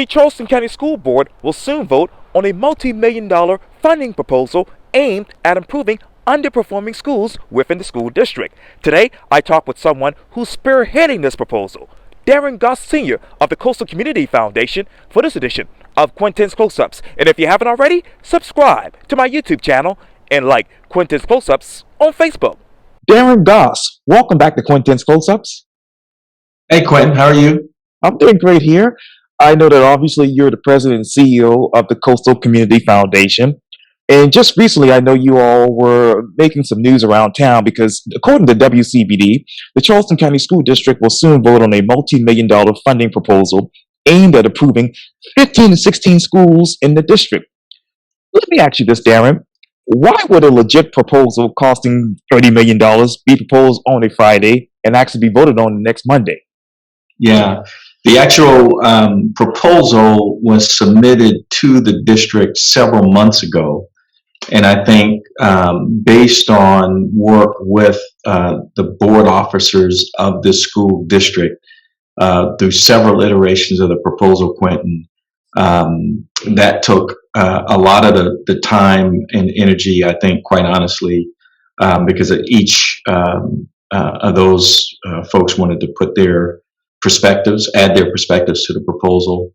The Charleston County School Board will soon vote on a multi-million-dollar funding proposal aimed at improving underperforming schools within the school district. Today, I talk with someone who's spearheading this proposal, Darrin Goss Sr. of the Coastal Community Foundation, for this edition of Quintin's Close-Ups. And if you haven't already, subscribe to my YouTube channel and like Quintin's Close-Ups on Facebook. Darrin Goss, welcome back to Quintin's Close-Ups. Hey Quintin, how are you? I'm doing great here. I know that obviously you're the president and CEO of the Coastal Community Foundation. And just recently, I know you all were making some news around town because according to WCBD, the Charleston County School District will soon vote on a multi-million-dollar funding proposal aimed at approving 15 to 16 schools in the district. Let me ask you this, Darrin. Why would a legit proposal costing $30 million be proposed on a Friday and actually be voted on the next Monday? Yeah, the actual proposal was submitted to the district several months ago. And I think based on work with the board officers of the school district through several iterations of the proposal, Quintin, that took a lot of the time and energy, I think, quite honestly, because each of those folks wanted to put their perspectives, add their perspectives to the proposal,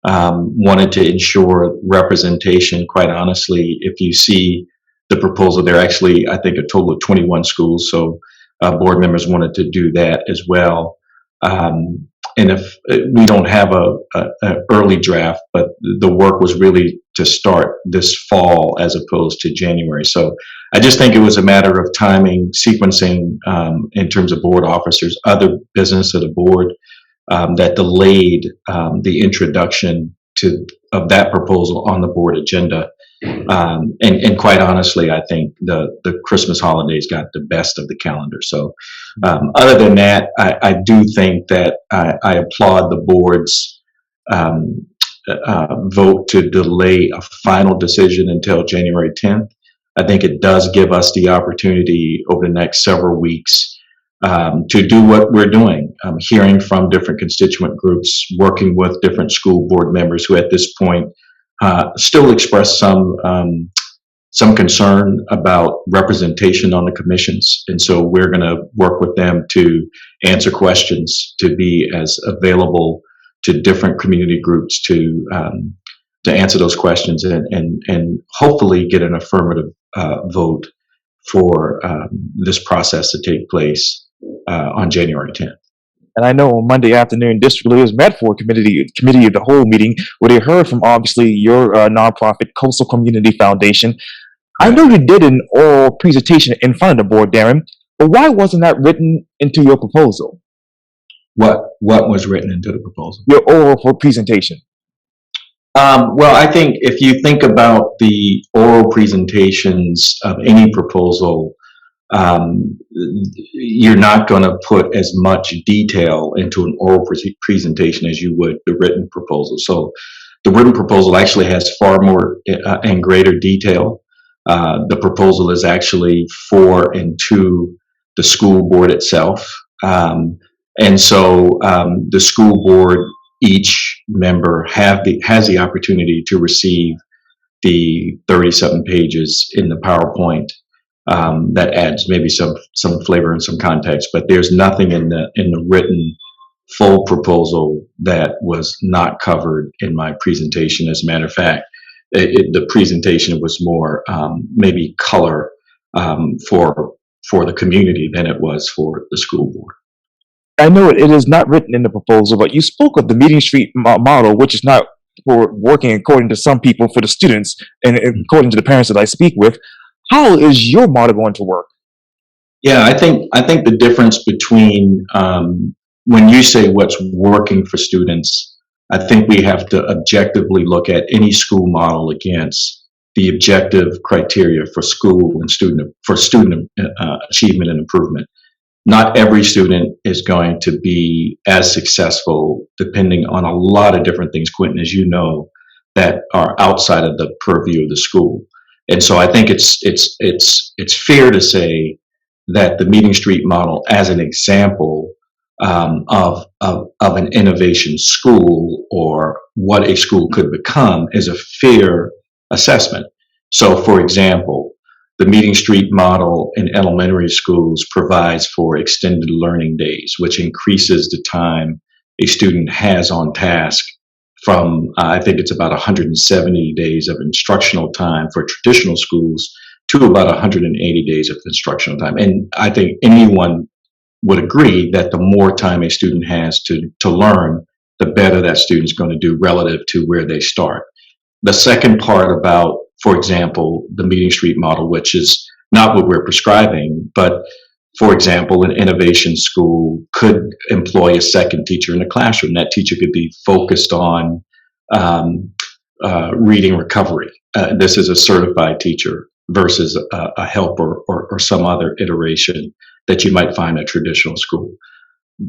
wanted to ensure representation. Quite honestly, if you see the proposal, there are actually, I think, a total of 21 schools, so board members wanted to do that as well. And if we don't have an early draft, but the work was really to start this fall as opposed to January. So I just think it was a matter of timing, sequencing in terms of board officers, other business of the board that delayed the introduction of that proposal on the board agenda. And quite honestly, I think the Christmas holidays got the best of the calendar. So other than that, I do think that I applaud the board's vote to delay a final decision until January 10th. I think it does give us the opportunity over the next several weeks to do what we're doing, hearing from different constituent groups, working with different school board members who at this point still express some concern about representation on the commissions. And so we're going to work with them to answer questions, to be as available to different community groups to answer those questions and hopefully get an affirmative vote for this process to take place on January 10th. And I know on Monday afternoon, district leaders met for a committee of the whole meeting where they heard from obviously your nonprofit Coastal Community Foundation. I know you did an oral presentation in front of the board, Darrin, but why wasn't that written into your proposal? What was written into the proposal? Your oral presentation. Well, I think if you think about the oral presentations of any proposal, you're not going to put as much detail into an oral presentation as you would the written proposal. So the written proposal actually has far more and greater detail. The proposal is actually for and to the school board itself. And so the school board, each member has the opportunity to receive the 30-something pages in the PowerPoint. That adds maybe some flavor and some context, but there's nothing in the written full proposal that was not covered in my presentation. As a matter of fact, the presentation was more maybe color for the community than it was for the school board. I know it is not written in the proposal, but you spoke of the Meeting Street model, which is not for working according to some people for the students and according to the parents that I speak with. How is your model going to work? Yeah, I think the difference between when you say what's working for students, I think we have to objectively look at any school model against the objective criteria for school and student achievement and improvement. Not every student is going to be as successful, depending on a lot of different things, Quintin, as you know, that are outside of the purview of the school. And so I think it's fair to say that the Meeting Street model, as an example, of an innovation school or what a school could become is a fair assessment. So, for example, the Meeting Street model in elementary schools provides for extended learning days, which increases the time a student has on task from, I think it's about 170 days of instructional time for traditional schools to about 180 days of instructional time. And I think anyone would agree that the more time a student has to learn, the better that student's going to do relative to where they start. The second part about, for example, the Meeting Street model, which is not what we're prescribing, but for example, an innovation school could employ a second teacher in the classroom. That teacher could be focused on reading recovery. This is a certified teacher versus a helper or some other iteration that you might find at traditional school.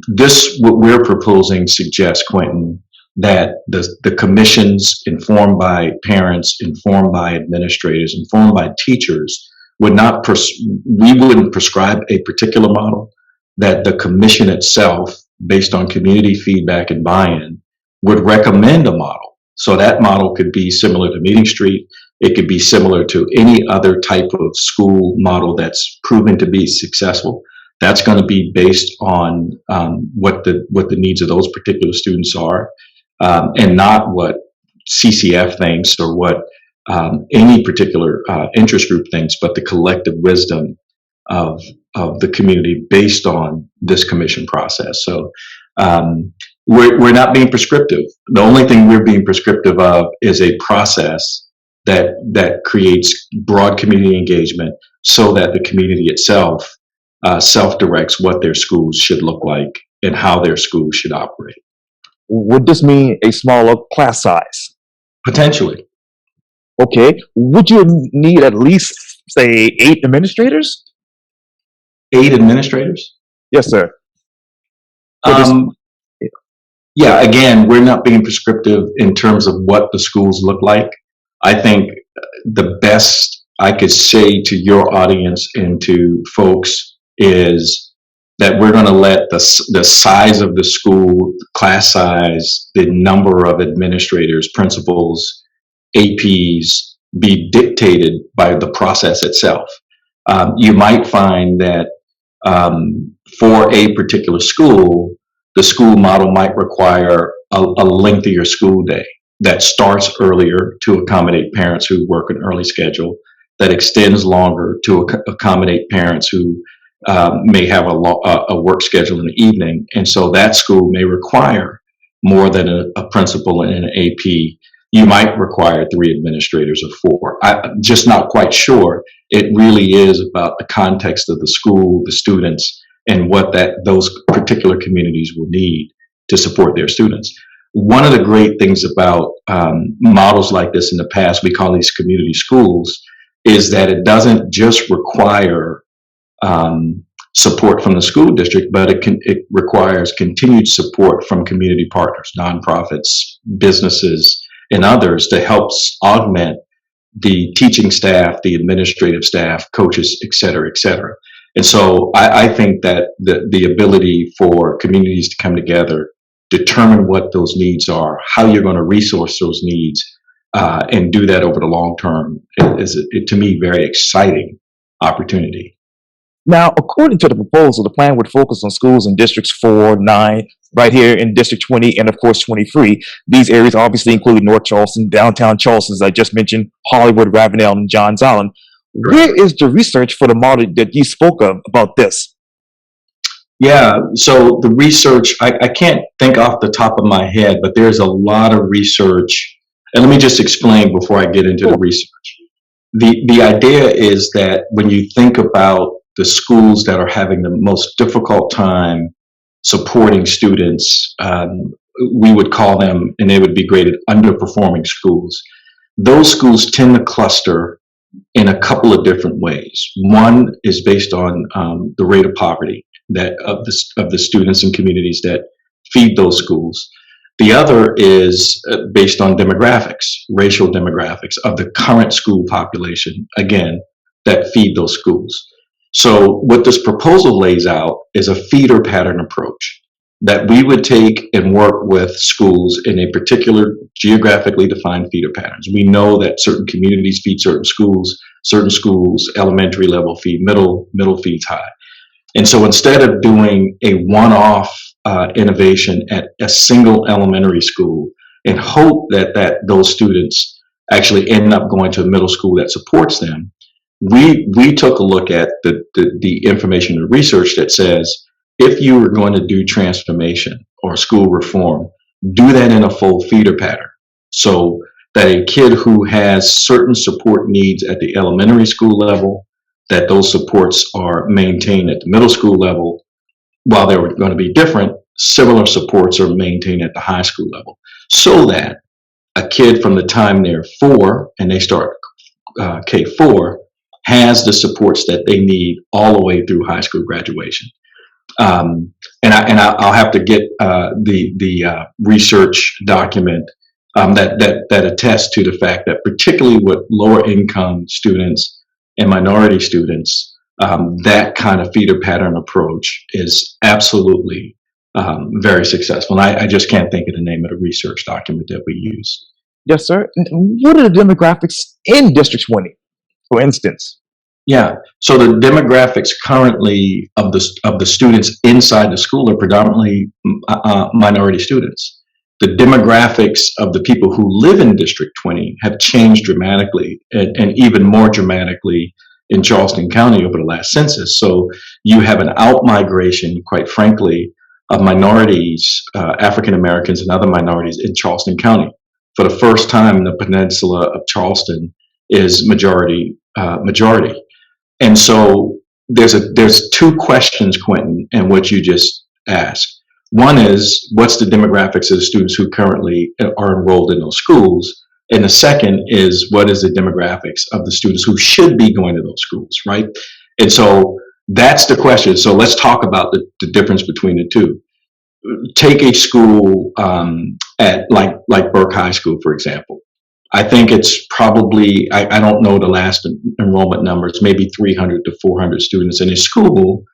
This, what we're proposing, suggests, Quintin, that the commissions, informed by parents, informed by administrators, informed by teachers, would not we wouldn't prescribe a particular model, that the commission itself, based on community feedback and buy-in, would recommend a model. So that model could be similar to Meeting Street. It could be similar to any other type of school model that's proven to be successful. That's going to be based on what the needs of those particular students are, and not what CCF thinks or what any particular interest group thinks, but the collective wisdom of the community based on this commission process. So we're not being prescriptive. The only thing we're being prescriptive of is a process that creates broad community engagement so that the community itself self-directs what their schools should look like and how their schools should operate. Would this mean a smaller class size? Potentially. Okay. Would you need at least, say, 8 administrators? 8 administrators? Yes, sir. For this- Yeah, again, we're not being prescriptive in terms of what the schools look like. I think the best I could say to your audience and to folks is that we're going to let the size of the school, class size, the number of administrators, principals, APs be dictated by the process itself. You might find that for a particular school, the school model might require a lengthier school day that starts earlier to accommodate parents who work an early schedule, that extends longer to accommodate parents who may have a work schedule in the evening. And so that school may require more than a principal and an AP. You might require 3 administrators or 4. I'm just not quite sure. It really is about the context of the school, the students, and what those particular communities will need to support their students. One of the great things about models like this in the past, we call these community schools, is that it doesn't just require support from the school district, but it requires continued support from community partners, nonprofits, businesses, and others to help augment the teaching staff, the administrative staff, coaches, et cetera, et cetera. And so I think that the ability for communities to come together, determine what those needs are, how you're going to resource those needs, and do that over the long term is, to me, very exciting opportunity. Now, according to the proposal, the plan would focus on schools in districts 4, 9, right here in District 20, and of course 23. These areas obviously include North Charleston, downtown Charleston, as I just mentioned, Hollywood, Ravenel, and Johns Island. Where is the research for the model that you spoke of about this? Yeah, so the research, I can't think off the top of my head, but there's a lot of research. And let me just explain before I get into the research. The idea is that when you think about the schools that are having the most difficult time supporting students, we would call them, and they would be graded underperforming schools. Those schools tend to cluster in a couple of different ways. One is based on the rate of poverty of the students and communities that feed those schools. The other is based on demographics, racial demographics of the current school population, again, that feed those schools. So what this proposal lays out is a feeder pattern approach. that we would take and work with schools in a particular geographically defined feeder patterns. We know that certain communities feed certain schools, elementary level feed middle, middle feeds high. And so instead of doing a one-off innovation at a single elementary school and hope that those students actually end up going to a middle school that supports them, we took a look at the information and research that says if you were going to do transformation or school reform, do that in a full feeder pattern. So that a kid who has certain support needs at the elementary school level, that those supports are maintained at the middle school level. While they're going to be different, similar supports are maintained at the high school level. So that a kid from the time they're 4 and they start K4 has the supports that they need all the way through high school graduation. I'll have to get the research document that attests to the fact that particularly with lower income students and minority students, that kind of feeder pattern approach is absolutely very successful. And I just can't think of the name of the research document that we use. Yes, sir. What are the demographics in District 20, for instance? Yeah. So the demographics currently of the students inside the school are predominantly minority students. The demographics of the people who live in District 20 have changed dramatically, and even more dramatically in Charleston County over the last census. So you have an out-migration, quite frankly, of minorities, African Americans and other minorities in Charleston County. For the first time, the peninsula of Charleston is majority. And so there's two questions, Quintin, in what you just asked. One is, what's the demographics of the students who currently are enrolled in those schools? And the second is, what is the demographics of the students who should be going to those schools, right? And so that's the question. So let's talk about the difference between the two. Take a school at like Burke High School, for example. I think it's probably, I don't know the last enrollment numbers, maybe 300 to 400 students in a school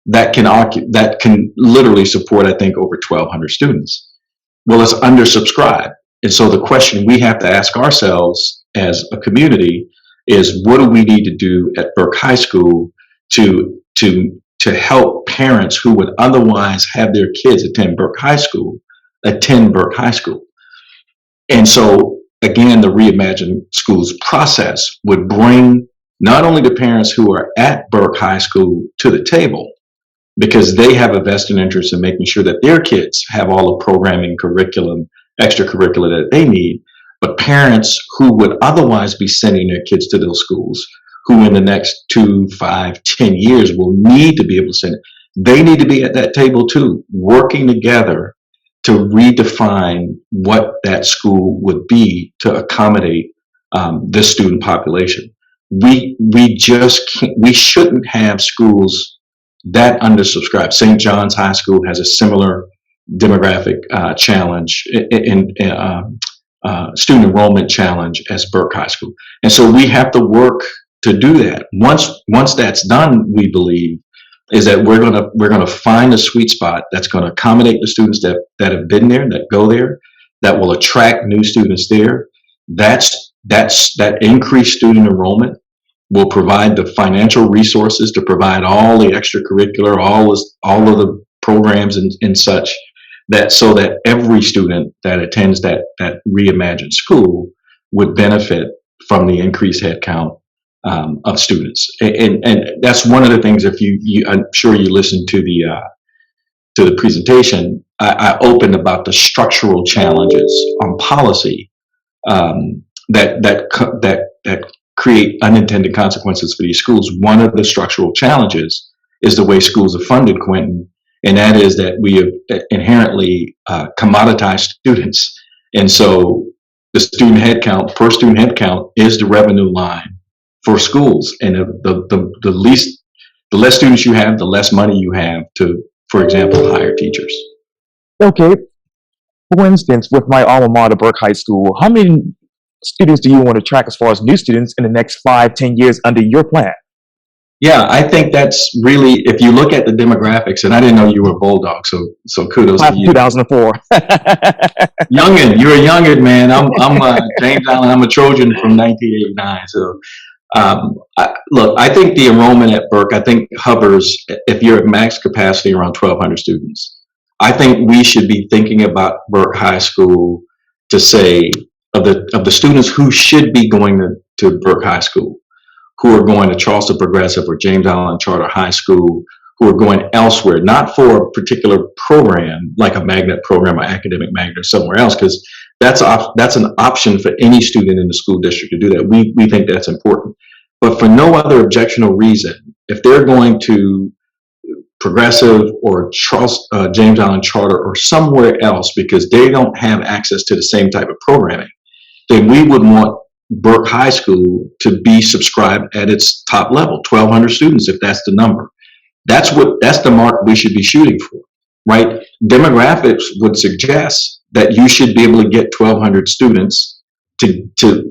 that can literally support, I think, over 1,200 students. Well, it's undersubscribed. And so the question we have to ask ourselves as a community is, what do we need to do at Burke High School to help parents who would otherwise have their kids attend Burke High School? And so again, the Reimagine Schools process would bring not only the parents who are at Burke High School to the table, because they have a vested interest in making sure that their kids have all the programming, curriculum, extracurricular that they need, but parents who would otherwise be sending their kids to those schools, who in the next 2, 5, 10 years will need to be able to send it, they need to be at that table too, working together to redefine what that school would be to accommodate this student population. We just can't, we shouldn't have schools that undersubscribed. St. John's High School has a similar demographic challenge in student enrollment challenge as Burke High School. And so we have to work to do that. Once that's done, we believe, is that we're gonna find a sweet spot that's gonna accommodate the students that have been there, that go there, that will attract new students there. That increased student enrollment will provide the financial resources to provide all the extracurricular, all of the programs and such, that so that every student that attends that reimagined school would benefit from the increased headcount of students. And that's one of the things, if you I'm sure you listened to the presentation, I opened about the structural challenges on policy that create unintended consequences for these schools. One of the structural challenges is the way schools are funded, Quintin, and that is that we have inherently commoditized students. And so the student headcount, per student headcount, is the revenue line for schools. And the less students you have, the less money you have to, for example, hire teachers. Okay. For instance, with my alma mater, Burke High School, how many students do you want to track as far as new students in the next 5, 10 years under your plan? Yeah, I think that's really, if you look at the demographics, and I didn't know you were a Bulldog, so kudos Class to of you. 2004. Youngin, you're a youngin, man. I'm James Allen. I'm a Trojan from 1989. So, look, I think the enrollment at Burke, I think hovers, if you're at max capacity, around 1,200 students. I think we should be thinking about Burke High School to say of the students who should be going to Burke High School, who are going to Charleston Progressive or James Allen Charter High School, who are going elsewhere, not for a particular program like a magnet program or academic magnet or somewhere else, because that's an option for any student in the school district to do that. We think that's important, but for no other objectionable reason, if they're going to Progressive or James Allen Charter or somewhere else because they don't have access to the same type of programming, then we would want Burke High School to be subscribed at its top level, 1,200 students, if that's the number. That's the mark we should be shooting for, right? Demographics would suggest that you should be able to get 1,200 students to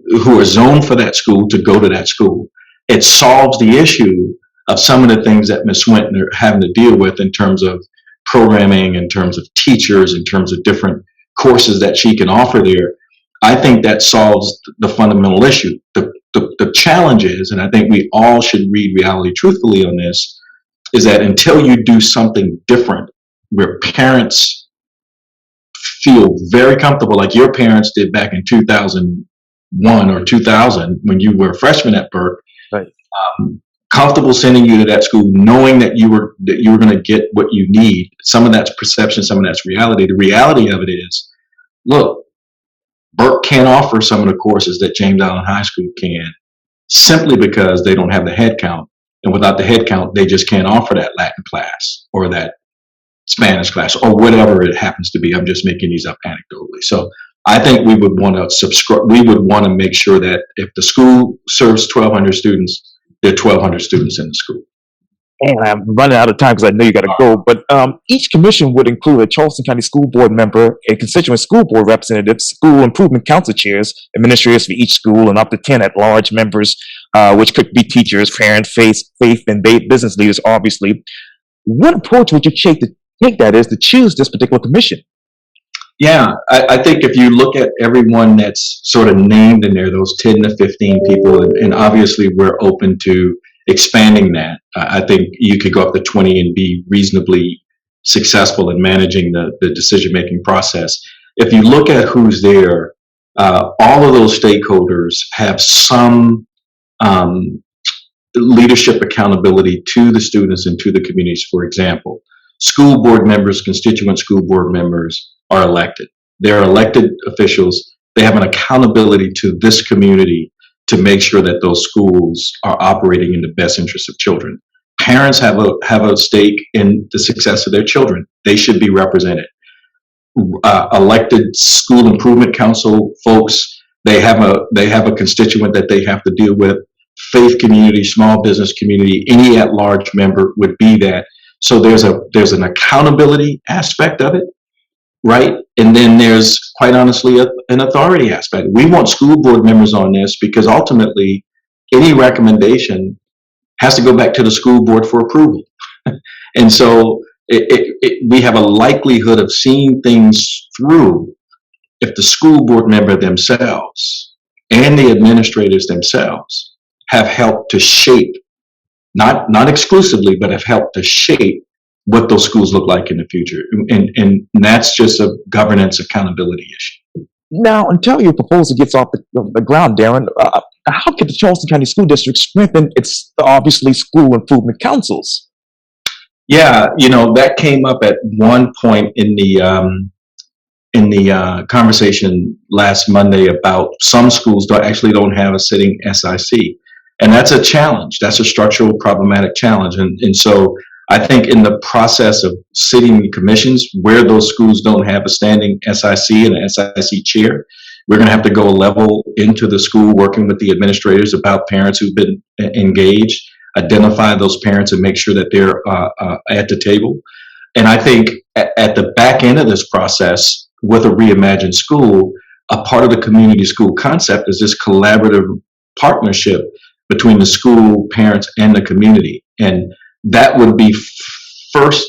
who are zoned for that school to go to that school. It solves the issue of some of the things that Ms. Swinton are having to deal with in terms of programming, in terms of teachers, in terms of different courses that she can offer there. I think that solves the fundamental issue. The challenge is, and I think we all should read reality truthfully on this, is that until you do something different where parents feel very comfortable, like your parents did back in 2001 or 2000 when you were a freshman at Burke, Right. Comfortable sending you to that school, knowing that you were going to get what you need. Some of that's perception, some of that's reality. The reality of it is, look, Burke can't offer some of the courses that James Allen High School can simply because they don't have the head count. And without the head count, they just can't offer that Latin class or that Spanish class or whatever it happens to be. I'm just making these up anecdotally. So I think we would want to subscribe. We would want to make sure that if the school serves 1,200 students, there are 1,200 students in the school. And I'm running out of time because I know you got to go. But each commission would include a Charleston County School Board member, a constituent school board representative, school improvement council chairs, administrators for each school, and up to 10 at-large members, which could be teachers, parents, faith, and business leaders, obviously. What approach would you take that is to choose this particular commission? Yeah, I think if you look at everyone that's sort of named in there, those 10 to 15 people, and obviously we're open to expanding that. I think you could go up to 20 and be reasonably successful in managing the decision-making process. If you look at who's there, all of those stakeholders have some leadership accountability to the students and to the communities. For example, school board members, constituent school board members are elected. They're elected officials. They have an accountability to this community to make sure that those schools are operating in the best interest of children. Parents have a stake in the success of their children. They should be represented. Elected school improvement council folks, they have a constituent that they have to deal with. Faith community, small business community, any at-large member would be that. So there's an accountability aspect of it, right? And then there's, quite honestly, an authority aspect. We want school board members on this because ultimately any recommendation has to go back to the school board for approval. And so we have a likelihood of seeing things through if the school board member themselves and the administrators themselves have helped to shape, not exclusively, but have helped to shape what those schools look like in the future. And that's just a governance accountability issue. Now, until your proposal gets off the ground, Darrin, how could the Charleston County School District strengthen its obviously school improvement councils? Yeah, that came up at one point in the conversation last Monday about some schools don't have a sitting SIC, and that's a challenge. That's a structural problematic challenge, and so I think in the process of sitting commissions where those schools don't have a standing SIC and an SIC chair, we're going to have to go a level into the school, working with the administrators about parents who've been engaged, identify those parents and make sure that they're at the table. And I think at the back end of this process, with a reimagined school, a part of the community school concept is this collaborative partnership between the school, parents, and the community. And that would be first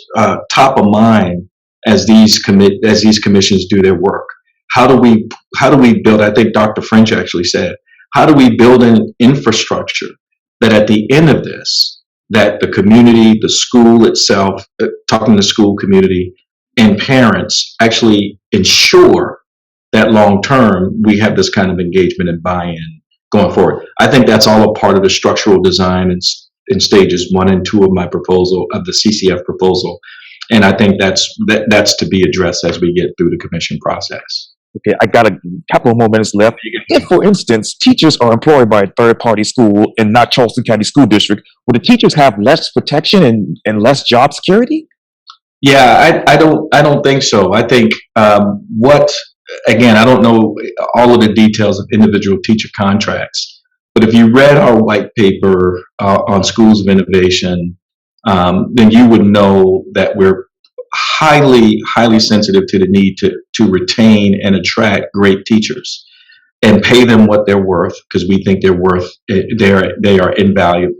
top of mind as these commissions do their work. How do we build? I think Dr. French actually said, how do we build an infrastructure that at the end of this, that the community, the school itself, talking to the school community and parents actually ensure that long term we have this kind of engagement and buy-in going forward. I think that's all a part of the structural design in stages 1 and 2 of my proposal, of the CCF proposal. And I think that's to be addressed as we get through the commission process. Okay, I got a couple of more minutes left. If, for instance, teachers are employed by a third-party school and not Charleston County School District, would the teachers have less protection and less job security? Yeah, I don't think so. I think again, I don't know all of the details of individual teacher contracts, but if you read our white paper on schools of innovation, then you would know that we're highly sensitive to the need to retain and attract great teachers and pay them what they're worth, because we think they're worth, they are invaluable.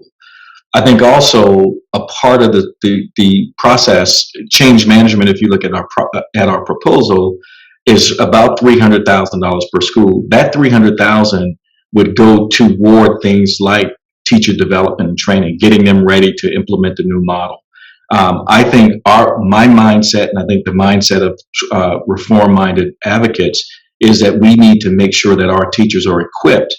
I think also a part of the process, change management, if you look at our proposal, is about $300,000 per school. That $300,000 would go toward things like teacher development and training, getting them ready to implement the new model. I think my mindset, and I think the mindset of reform-minded advocates, is that we need to make sure that our teachers are equipped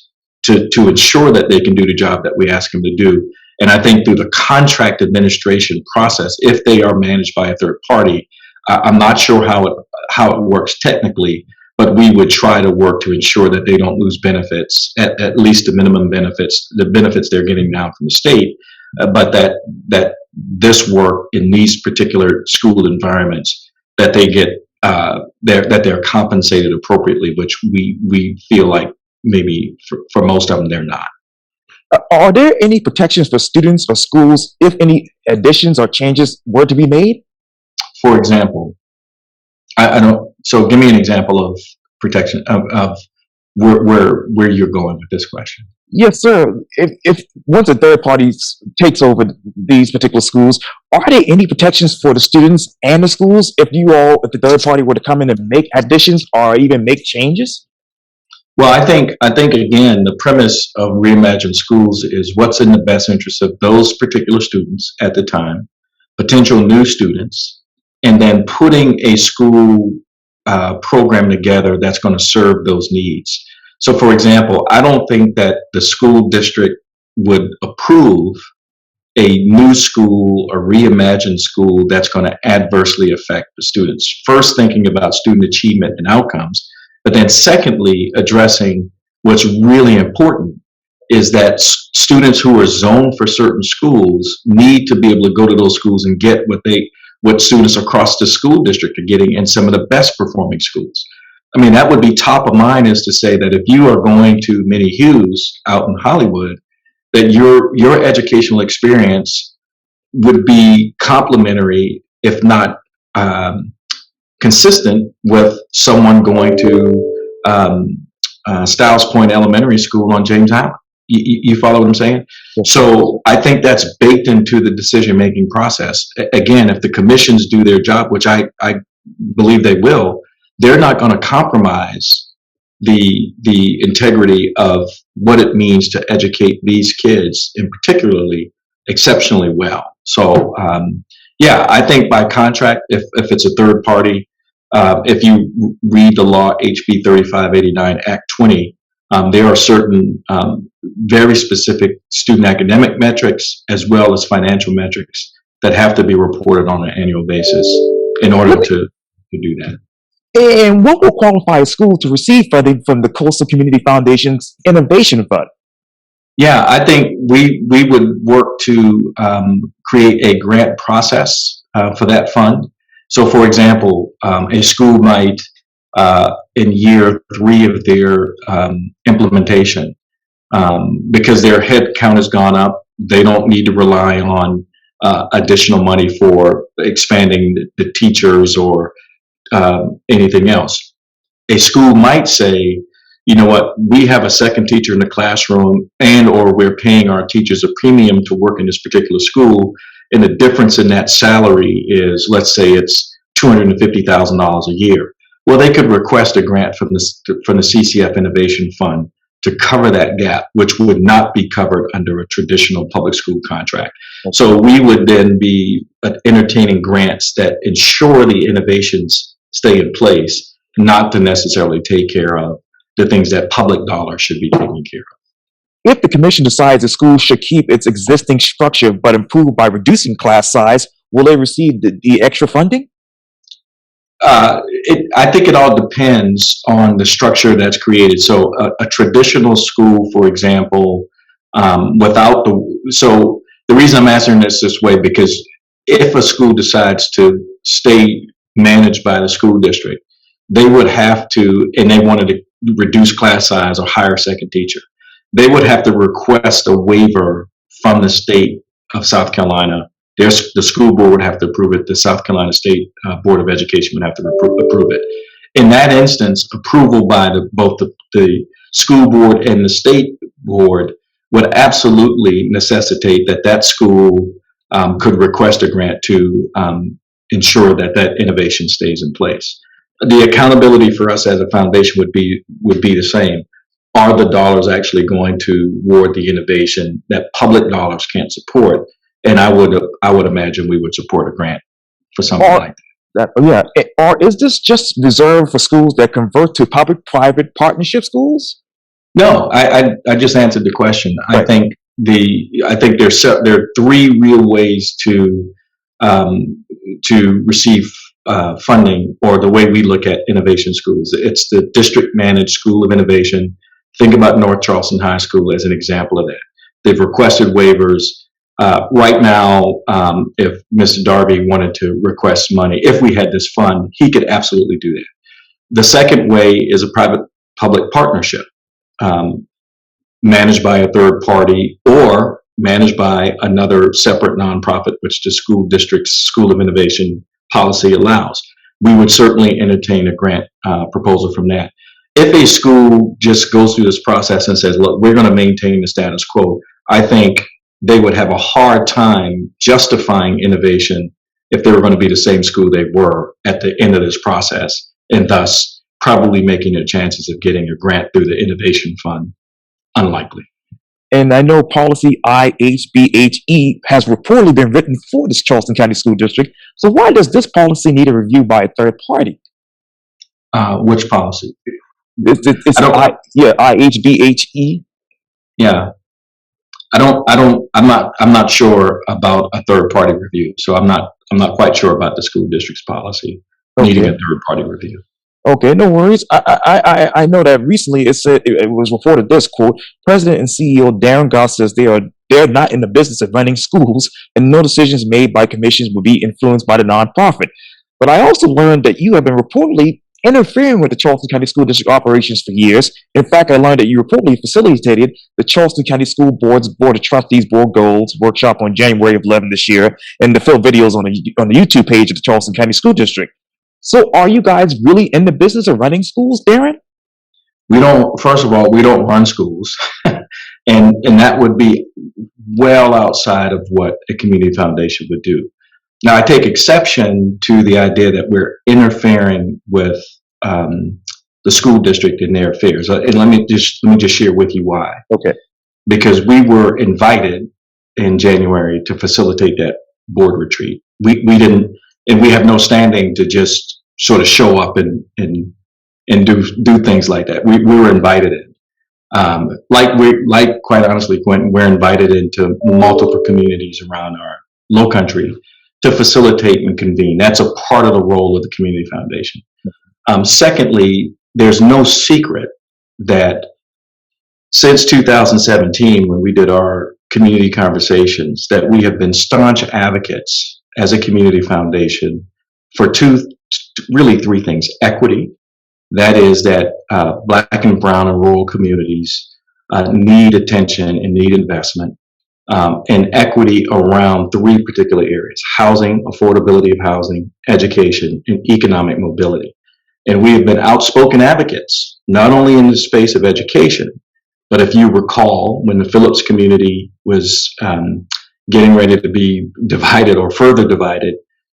to ensure that they can do the job that we ask them to do. And I think through the contract administration process, if they are managed by a third party, I'm not sure how it works technically, but we would try to work to ensure that they don't lose benefits, at least the minimum benefits, the benefits they're getting now from the state, but that this work in these particular school environments, that they get that they're compensated appropriately, which we feel like maybe for most of them they're not. Are there any protections for students or schools if any additions or changes were to be made? For example, I don't. So give me an example of protection of where you're going with this question. Yes, sir. If once a third party takes over these particular schools, are there any protections for the students and the schools if the third party were to come in and make additions or even make changes? Well, I think again, the premise of Reimagine Schools is what's in the best interest of those particular students at the time, potential new students, and then putting a school program together that's going to serve those needs. So, for example, I don't think that the school district would approve a new school or reimagined school that's going to adversely affect the students. First, thinking about student achievement and outcomes, but then secondly, addressing what's really important is that students who are zoned for certain schools need to be able to go to those schools and get what students across the school district are getting in some of the best performing schools. I mean, that would be top of mind, is to say that if you are going to Minnie Hughes out in Hollywood, that your educational experience would be complementary, if not consistent, with someone going to Stiles Point Elementary School on James Island. You follow what I'm saying? So I think that's baked into the decision-making process. Again, if the commissions do their job, which I believe they will, they're not going to compromise the integrity of what it means to educate these kids, in particularly exceptionally well. So yeah, I think by contract, if it's a third party, if you read the law HB 3589 Act 20, there are certain very specific student academic metrics as well as financial metrics that have to be reported on an annual basis in order to do that. And what will qualify a school to receive funding from the Coastal Community Foundation's Innovation Fund? Yeah, I think we would work to create a grant process for that fund. So, for example, a school might, in year 3 of their implementation, because their head count has gone up, they don't need to rely on additional money for expanding the teachers or anything else. A school might say, you know what, we have a second teacher in the classroom, and or we're paying our teachers a premium to work in this particular school, and the difference in that salary is, let's say it's $250,000 a year. Well, they could request a grant from the CCF Innovation Fund to cover that gap, which would not be covered under a traditional public school contract. So we would then be entertaining grants that ensure the innovations stay in place, not to necessarily take care of the things that public dollars should be taking care of. If the commission decides the school should keep its existing structure but improve by reducing class size, will they receive the extra funding? I think it all depends on the structure that's created. So a traditional school, for example, so the reason I'm answering this way, because if a school decides to stay managed by the school district, they would have to, and they wanted to reduce class size or hire a second teacher, they would have to request a waiver from the state of South Carolina. The school board would have to approve it. The South Carolina State Board of Education would have to approve it. In that instance, approval by both the school board and the state board would absolutely necessitate that school could request a grant to ensure that innovation stays in place. The accountability for us as a foundation would be the same. Are the dollars actually going toward the innovation that public dollars can't support? And I would imagine we would support a grant for something like that. Yeah. Or is this just reserved for schools that convert to public-private partnership schools? No, I just answered the question. Right. I think there are three real ways to receive funding, or the way we look at innovation schools. It's the district managed school of innovation. Think about North Charleston High School as an example of that. They've requested waivers. Right now, if Mr. Darby wanted to request money, if we had this fund, he could absolutely do that. The second way is a private-public partnership, managed by a third party or managed by another separate nonprofit, which the school district's School of Innovation policy allows. We would certainly entertain a grant proposal from that. If a school just goes through this process and says, look, we're going to maintain the status quo, I think they would have a hard time justifying innovation if they were going to be the same school they were at the end of this process, and thus probably making their chances of getting a grant through the innovation fund unlikely. And I know policy IHBHE has reportedly been written for this Charleston County School District. So why does this policy need a review by a third party? Which policy? IHBHE. Yeah. I'm not sure about a third party review. So I'm not quite sure about the school district's policy needing a third party review. Okay, no worries. I know that recently it was reported this quote: President and CEO Darrin Goss says they're not in the business of running schools, and no decisions made by commissions will be influenced by the nonprofit. But I also learned that you have been reportedly interfering with the Charleston County School District operations for years. In fact, I learned that you reportedly facilitated the Charleston County School Board's Board of Trustees Board Goals workshop on January 11 this year, and to film videos on the YouTube page of the Charleston County School District. So are you guys really in the business of running schools, Darrin? First of all, we don't run schools. and that would be well outside of what a community foundation would do. Now, I take exception to the idea that we're interfering with the school district in their affairs. And let me just share with you why. Okay. Because we were invited in January to facilitate that board retreat. We didn't, and we have no standing to just sort of show up and do things like that. We were invited in. Quite honestly, Quintin, we're invited into multiple communities around our low country to facilitate and convene. That's a part of the role of the community foundation. Secondly, there's no secret that since 2017, when we did our community conversations, that we have been staunch advocates as a community foundation for really three things. Equity, that is that Black and brown and rural communities need attention and need investment. And equity around three particular areas: housing, affordability of housing, education, and economic mobility. And we have been outspoken advocates not only in the space of education, but if you recall, when the Phillips community was getting ready to be divided or further divided,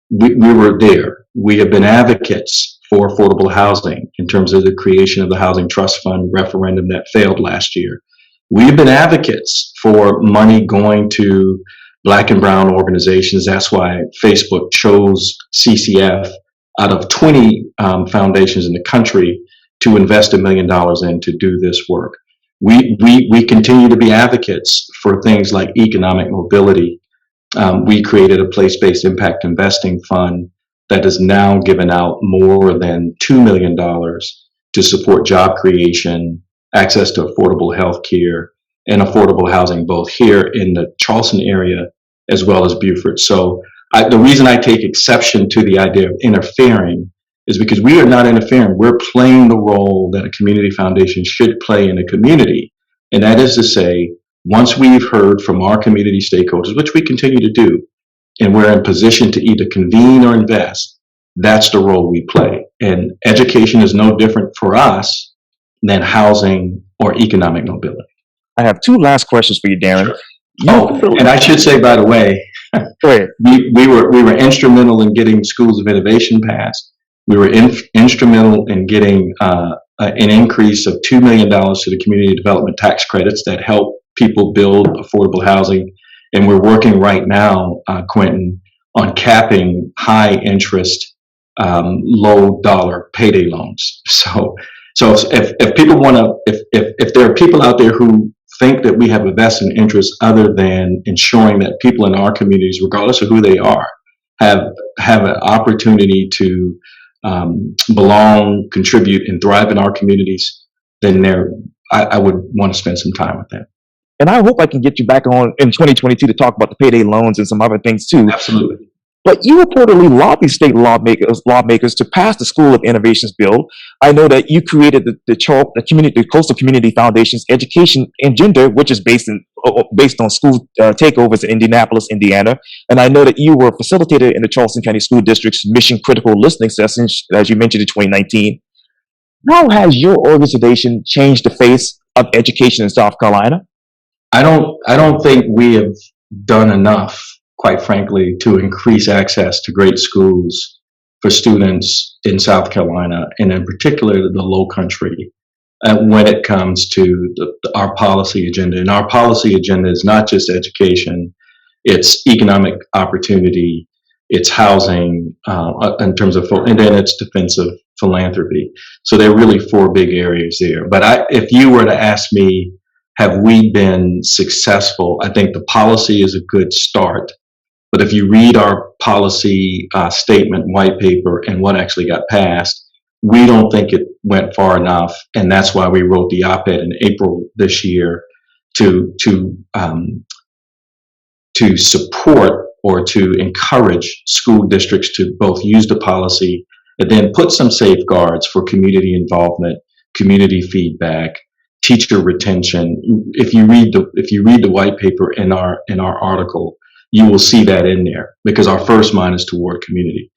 we were there. We have been advocates for affordable housing in terms of the creation of the Housing Trust Fund referendum that failed last year. We have been advocates for money going to Black and brown organizations. That's why Facebook chose CCF out of 20 foundations in the country to invest $1 million in to do this work. We continue to be advocates for things like economic mobility. We created a place-based impact investing fund that has now given out more than $2 million to support job creation, access to affordable health care, and affordable housing, both here in the Charleston area as well as Beaufort. So the reason I take exception to the idea of interfering is because we are not interfering. We're playing the role that a community foundation should play in a community. And that is to say, once we've heard from our community stakeholders, which we continue to do, and we're in position to either convene or invest, that's the role we play. And education is no different for us than housing or economic mobility. I have two last questions for you, Darrin. Oh, and I should say, by the way, Go ahead. we were instrumental in getting Schools of Innovation passed. We were instrumental in getting an increase of $2 million to the community development tax credits that help people build affordable housing. And we're working right now, Quintin, on capping high interest, low dollar payday loans. So if people want to, if there are people out there who think that we have a vested interest other than ensuring that people in our communities, regardless of who they are, have an opportunity to belong, contribute, and thrive in our communities, then I would want to spend some time with them. And I hope I can get you back on in 2022 to talk about the payday loans and some other things too. Absolutely. But you reportedly lobbied state lawmakers to pass the School of Innovations bill. I know that you created the Coastal Community Foundation's Education and Gender, which is based on school takeovers in Indianapolis, Indiana. And I know that you were a facilitator in the Charleston County School District's Mission Critical Listening Sessions, as you mentioned, in 2019. How has your organization changed the face of education in South Carolina? I don't think we have done enough, quite frankly, to increase access to great schools for students in South Carolina, and in particular the Low Country, when it comes to our policy agenda. And our policy agenda is not just education, it's economic opportunity, it's housing, in terms of, and then it's defensive philanthropy. So there are really four big areas there. But if you were to ask me, have we been successful? I think the policy is a good start. But if you read our policy statement, white paper, and what actually got passed, we don't think it went far enough. And that's why we wrote the op-ed in April this year to support or to encourage school districts to both use the policy and then put some safeguards for community involvement, community feedback, teacher retention. If you read the white paper in our article, you will see that in there, because our first mind is toward community.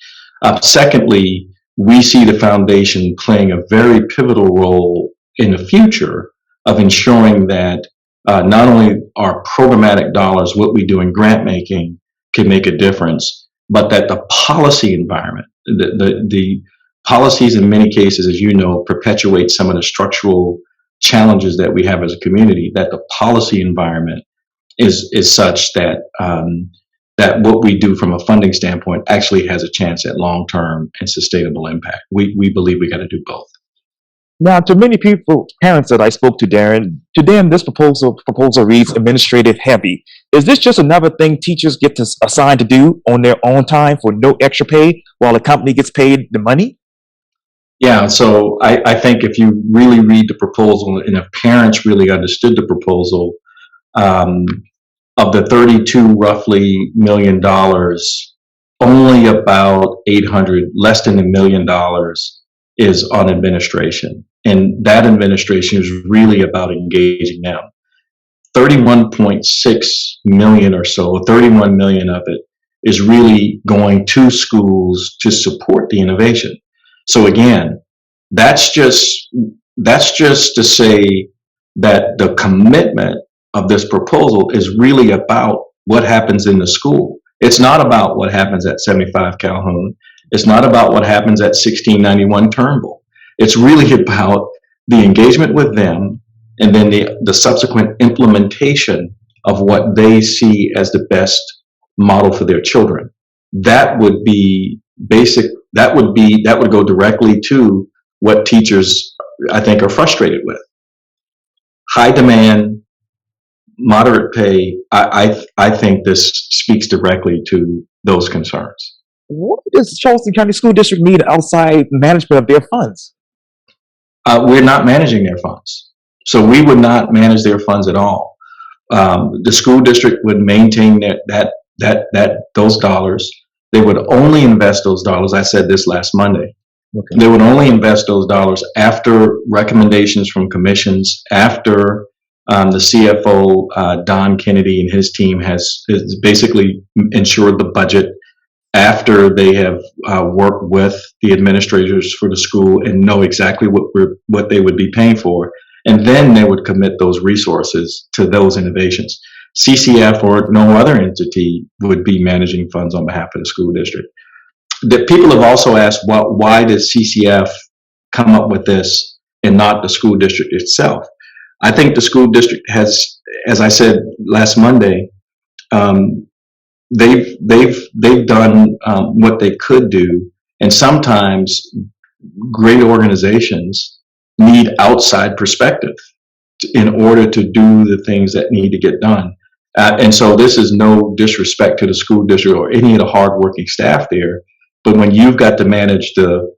Secondly, we see the foundation playing a very pivotal role in the future of ensuring that not only our programmatic dollars, what we do in grant making, can make a difference, but that the policy environment, the policies in many cases, as you know, perpetuate some of the structural challenges that we have as a community, that the policy environment is such that that what we do from a funding standpoint actually has a chance at long-term and sustainable impact. We believe we got to do both. Now, to many parents that I spoke to, Darrin, to them, this proposal reads administrative heavy. Is this just another thing teachers get assigned to do on their own time for no extra pay while the company gets paid the money? Yeah, so I think if you really read the proposal and if parents really understood the proposal, of the 32 roughly $1 million, only about 800, less than $1 million is on administration. And that administration is really about engaging them. 31.6 million or so, 31 million of it is really going to schools to support the innovation. So again, that's just That's just to say that the commitment of this proposal is really about what happens in the school. It's not about what happens at 75 Calhoun. It's not about what happens at 1691 Turnbull. It's really about the engagement with them and then the subsequent implementation of what they see as the best model for their children. That would be basic, that would go directly to what teachers, I think, are frustrated with. High demand, moderate pay. I think this speaks directly to those concerns. What does Charleston County School District need outside management of their funds? We're not managing their funds, so we would not manage their funds at all. The school district would maintain those dollars. They would only invest those dollars. I said this last Monday. Okay. They would only invest those dollars after recommendations from commissions, after the CFO, Don Kennedy, and his team has basically ensured the budget, after they have worked with the administrators for the school and know exactly what they would be paying for. And then they would commit those resources to those innovations. CCF or no other entity would be managing funds on behalf of the school district. That people have also asked, why does CCF come up with this and not the school district itself? I think the school district has, as I said last Monday, they've done what they could do, and sometimes great organizations need outside perspective in order to do the things that need to get done. And so this is no disrespect to the school district or any of the hardworking staff there, but when you've got to manage the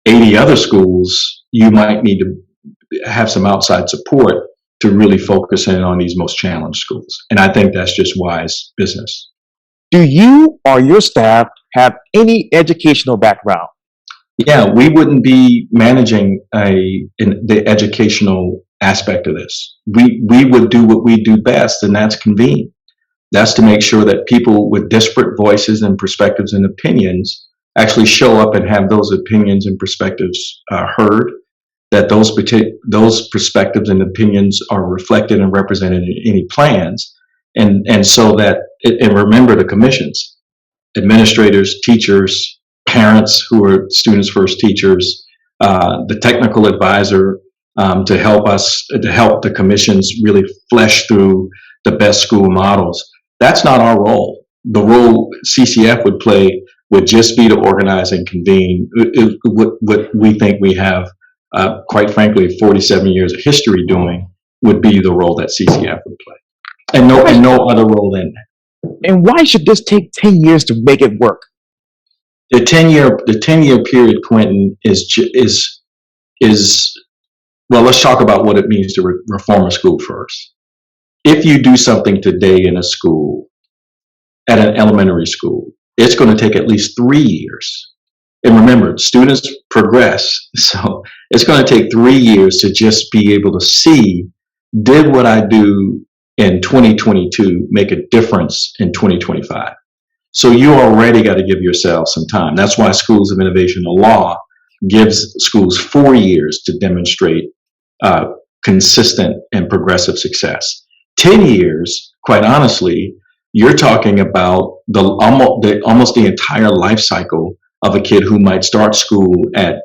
80 other schools, you might need to have some outside support to really focus in on these most challenged schools. And I think that's just wise business. Do you or your staff have any educational background? Yeah, we wouldn't be managing the educational aspect of this. We would do what we do best, and that's convene. That's to make sure that people with disparate voices and perspectives and opinions actually show up and have those opinions and perspectives heard, that those perspectives and opinions are reflected and represented in any plans, and so that, and remember the commissions, administrators, teachers, parents who are students first teachers, the technical advisor to help the commissions really flesh through the best school models. That's not our role. The role CCF would play would just be to organize and convene what we think we have, quite frankly, 47 years of history doing, would be the role that CCF would play. And no other role than that. And why should this take 10 years to make it work? The 10-year period, Quintin, is well, let's talk about what it means to reform a school first. If you do something today in a school, at an elementary school, it's going to take at least 3 years. And remember, students progress, so it's going to take 3 years to just be able to see, did what I do in 2022 make a difference in 2025? So you already got to give yourself some time. That's why Schools of Innovation and Law gives schools 4 years to demonstrate consistent and progressive success. 10 years, quite honestly, you're talking about almost the entire life cycle of a kid who might start school at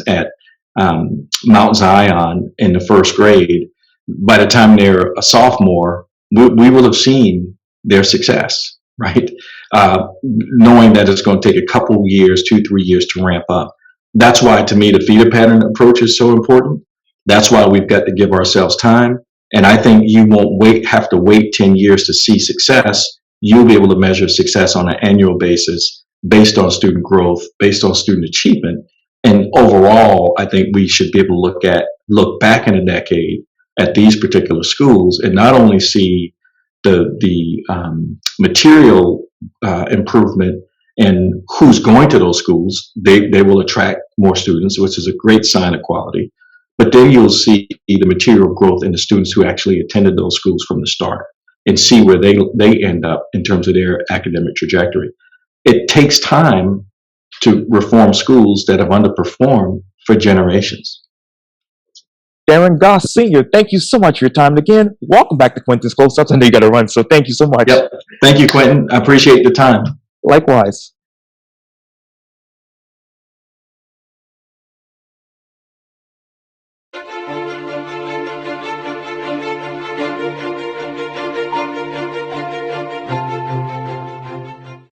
at Mount Zion in the first grade. By the time they're a sophomore, we will have seen their success, right? Knowing that it's going to take a couple years, 2-3 years to ramp up. That's why, to me, the feeder pattern approach is so important. That's why we've got to give ourselves time. And I think you won't have to wait 10 years to see success. You'll be able to measure success on an annual basis based on student growth, based on student achievement. And overall, I think we should be able to look back in a decade at these particular schools and not only see the material improvement and who's going to those schools. They will attract more students, which is a great sign of quality. But then you'll see the material growth in the students who actually attended those schools from the start and see where they end up in terms of their academic trajectory. It takes time to reform schools that have underperformed for generations. Darrin Goss Sr., thank you so much for your time. And again, welcome back to Quintin's Close Ups. I know you got to run, so thank you so much. Yep. Thank you, Quentin. I appreciate the time. Likewise.